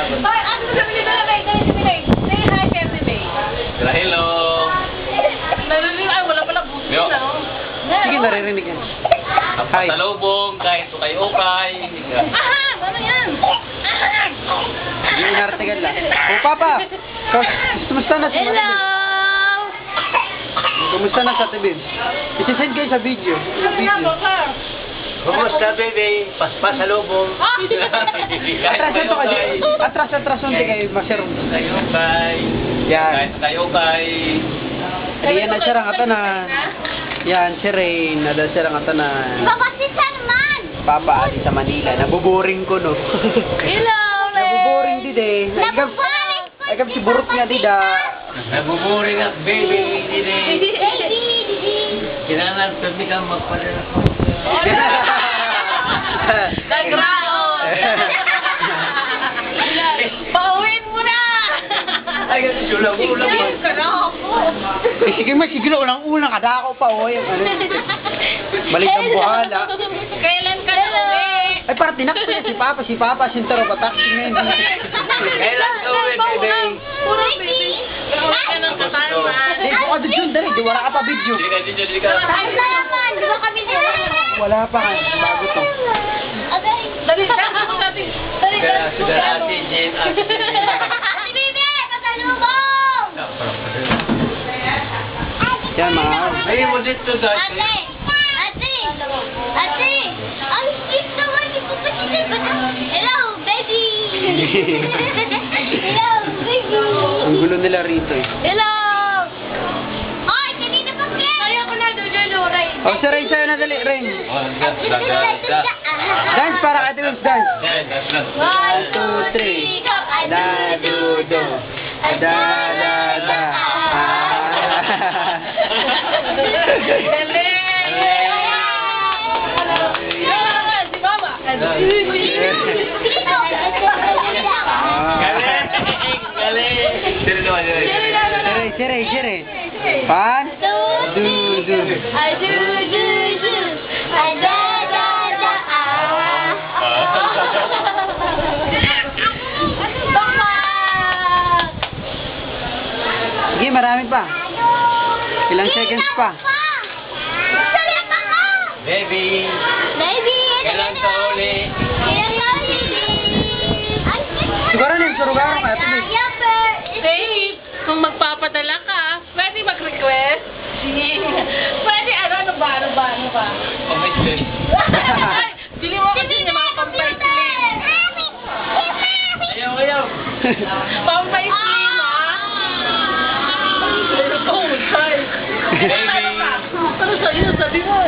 Ay, ano sabi nila na May? Kaya si May. Say hi kay si May. Hello. Narinig, ay wala pala buti Yo. na. Sige, naririnig yan. Ang Hi. pasalubong, kahit ukay-ukay. Aha! Ano yan? Sige, inartigan lang. Oh, Papa! Kumusta na sa Hello! Kumusta na sa TV? Isisend kayo sa video. Yung video. Kumusta, baby? Pasalubong. Atras ito kayo. Atras hindi kayo masyarong. Ukay-ukay. Yan. Kahit ukay-ukay. Ayan na siya ang na. Yan, si Rain. Nada siya ang na. Babasisa naman! Papa, ali sa Manila. Nabuboring ko, no? Hello, May! Nabuboring di de. Agam si burot nga di da. Nabuboring at baby. Hindi Baby! Kailangan sabi ka magpadala ko. Nagraon! Pauwiin mo na! Ay, ulang-ulang. Ayun ka na ako! Sige mo, sige lang. Ulang-ulang. Kada ako pa, oy. Balik ang buhala. Kailan ka na uwi? Ay, para tinakto niya si Papa. Si Papa, sintaro pa taxi ngayon. Kailan ka uwi, baby? Puro baby! Uwi ka ng katarman! Di, buka doon dyan, dali. Di, wala ka pa video. Dili ka. Katarman! Di ba kami nila? Wala pa nga. Bago to. Dali ka! Dali Kaya sudah ate Jen. Ate Bibi! Pasalubong! Yan, mga. Ay, mo dito guys. Ate! Ate! Ate! Ang sweet naman ni Papa Chito. Hello, baby! Hello, baby! Ang gulo nila rito eh. Hello! Ay, kanina pa kaya! Kaya ko na doon yung luray. Oh, si Rain, sa'yo na dali, Rain. Oh, daga. Dance para ka dance, dance. One, 2, 3. Da, do, do. Da, da, da. Galing! Si Mama! Galing. Sino naman yun? Sire. Pan? Do, do. I do. I da. Mama! Sige, marami pa. Ilang seconds pa. Salit ako! Baby. Baby! Kailan ka uli? Kailan ka uli? Siguro na yung surugaran ka. Babe, kung magpapadala ka, pwede mag-request? Pwede ano ba? Oh, my God. Bili mo kasi ng mga pampay-slim. Ayaw. Pampay-slim, ha? Oh, my God. Ano pa? Ano sa'yo? Sabi mo.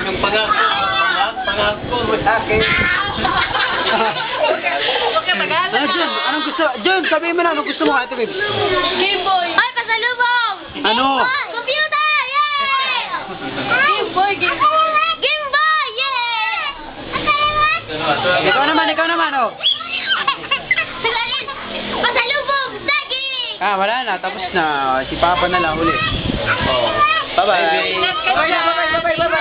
Yung pangako mo sa akin. Okay, Tagalog. Ano, Jun? Anong gusto? Jun, sabihin mo na anong gusto mo, Ate Babe. Game Boy. Ay, pasalubong. Ano? Computer! Yay! Game Boy. Game Boy! Yay! Ikaw naman, oh. Pasalubong! Saging! Wala na. Tapos na. Si Papa na lang ulit. Oh. Bye-bye. Bye-bye.